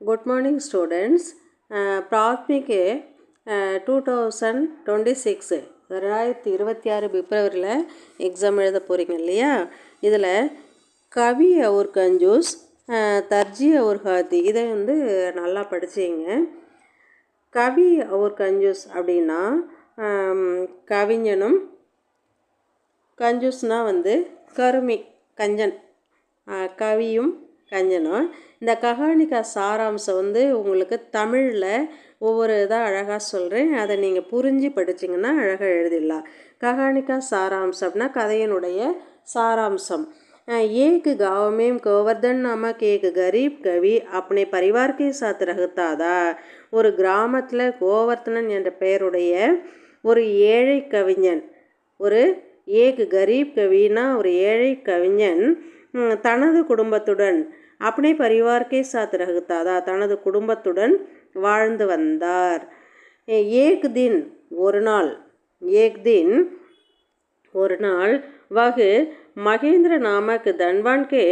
Good morning, students. Prathmik 2026 2026 பிப்ரவரியில் exam எழுத போகிறீங்க இல்லையா? இதில் கவி और कंजूस தர்ஜி और ஹாதி இதை நல்லா படிச்சிங்க. கவி और कंजूஸ் அப்படின்னா கவிஞனும், கஞ்சூஸ்னால் கருமி கஞ்சன், கவியும் கஞ்சனும். இந்த கஹானிக்கா சாராம்சம் உங்களுக்கு தமிழில் ஒவ்வொரு இதாக அழகாக சொல்கிறேன், அதை நீங்கள் புரிஞ்சு படிச்சிங்கன்னா அழகாக எழுதிடலாம். கஹானிக்கா சாராம்சம் அப்படின்னா கதையினுடைய சாராம்சம். एक गाँव में गोवर्धन नामक एक गरीब कवि अपने परिवार के साथ रहता था. ஒரு கிராமத்தில் கோவர்த்தனன் என்ற பெயருடைய ஒரு ஏழை கவிஞன், ஒரு ஏக் கரீப் கவினா ஒரு ஏழை கவிஞன் தனது குடும்பத்துடன் अपने परिवार के साथ रहता था, தனது குடும்பத்துடன் வாழ்ந்து வந்தார். एक दिन ஒரு நாள் वह மகேந்திர நாமக் தன்வான் கே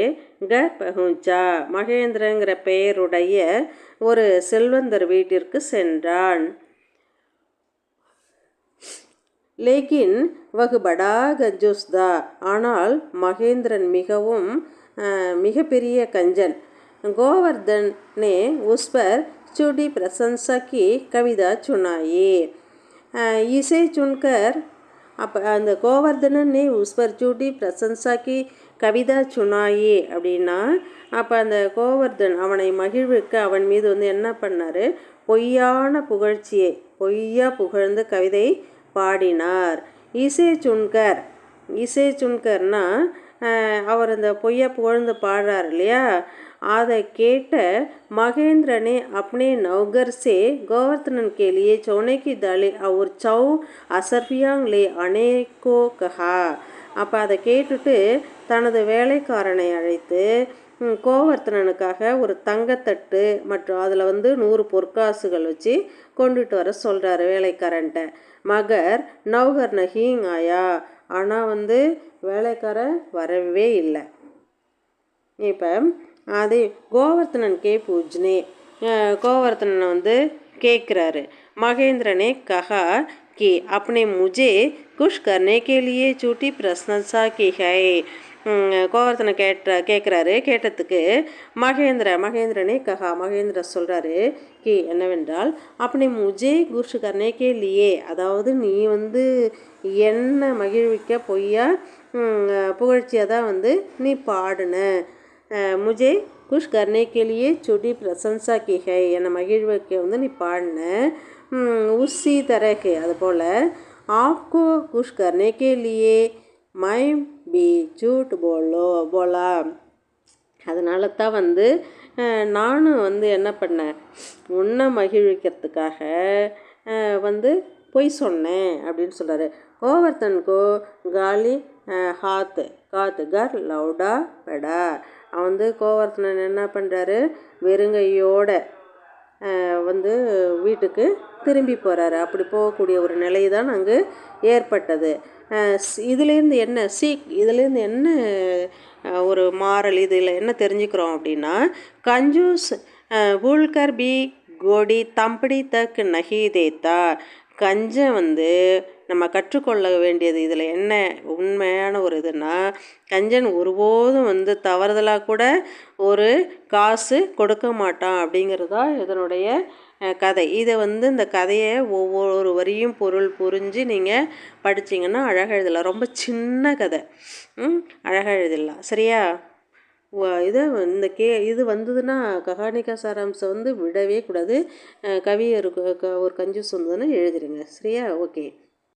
घर पहुंचा. மகேந்திரங்கிற பெயருடைய ஒரு செல்வந்தர் வீட்டிற்கு சென்றான். लेकिन वह बड़ा कंजूस था. ஆனால் மகேந்திரன் மிக பெரிய கஞ்சன். गोवर्धन ने उस पर छोटी प्रशंसा की कविता सुनाई. इसे सुनकर அந்த கோவர்தனன் உஸ் பர் சூட்டி பிரசன்சாக்கி கவிதா சுனாயி அப்படின்னா, அப்போ அந்த கோவர்தன் அவனை மகிழ்வுக்கு அவன் மீது என்ன பண்ணார், பொய்யான புகழ்ச்சியை பொய்யா புகழ்ந்து கவிதை பாடினார். இசை சுன்கர்னா அவர் அந்த பொய்யா புகழ்ந்து பாடுறார் இல்லையா, அதை கேட்ட மகேந்திரனே अपने नौकर से गोवर्धन के लिए सोने की दालें और 100 असरफियां ले आने को कहा. அப்போ அதை கேட்டுட்டு தனது வேலைக்காரனை அழைத்து கோவர்த்தனனுக்காக ஒரு தங்கத்தட்டு மற்றும் அதில் 100 பொற்காசுகள் வச்சு கொண்டுட்டு வர சொல்கிறாரு வேலைக்காரன்ட்ட. மகர் நௌகர் நஹீங் ஆயா, ஆனால் வேலைக்காரன் வரவே இல்லை. இப்போ அது கோவர்த்தனன் கே பூஜ்னே, கோவர்த்தனன் கேட்குறாரு. மகேந்திரனே கஹா कि अपने मुझे खुश करने के लिए झूठी प्रशंसा की है. கோவர்த்தனை கேட்குறாரு. கேட்டதுக்கு மகேந்திரனே கஹா, மகேந்திர சொல்கிறாரு கி என்னவென்றால் அப்படி முஜே குஷ் கர்னேக்கே லியே, அதாவது நீ என்ன மகிழ்விக்க பொய்யா புகழ்ச்சியாக தான் நீ பாடுன. முஜே குஷ் கர்னேக்கே லியே சுடி பிரசன்சா கி ஹை, என்னை மகிழ்விக்க நீ பாடின. உசி தரகு அதுபோல் ஆப்கோ குஷ் கர்னேக்கே லியே மை பி ஜூட் போலா, அதனால தான் நானும் என்ன பண்ணேன், உன்னை மகிழ்விக்கிறதுக்காக பொய் சொன்னேன் அப்படின்னு சொல்கிறாரு. கோவர்த்தனுக்கோ காலி காத்து கர் லவுடா பெடா, அவன் கோவர்த்தனன் என்ன பண்ணுறாரு, வெறுங்கையோட வீட்டுக்கு திரும்பி போகிறாரு. அப்படி போகக்கூடிய ஒரு நிலை தான் அங்கு ஏற்பட்டது. இதுலேருந்து என்ன ஒரு மாறல், இதில் என்ன தெரிஞ்சுக்கிறோம் அப்படின்னா, கஞ்சூஸ் பூல்கர் பி கோடி தம்படி தக் நஹி தேத்தா, கஞ்சன் நம்ம கற்றுக்கொள்ள வேண்டியது இதில் என்ன உண்மையான ஒரு இதுனா, கஞ்சன் ஒருபோதும் தவறுதலாக கூட ஒரு காசு கொடுக்க மாட்டான் அப்படிங்கிறதா இதனுடைய கதை. இதை இந்த கதையை ஒவ்வொரு வரியும் பொருள் புரிஞ்சு நீங்கள் படிச்சிங்கன்னா அழகாக எழுதலாம். ரொம்ப சின்ன கதை, அழகாக எழுதிடலாம். சரியா? இது வந்ததுன்னா கஹானிக்கா சாராம்சம் விடவே கூடாது. கவி ஒரு கஞ்சூஸ் வந்ததுன்னா எழுதிடுங்க. சரியா? ஓகே.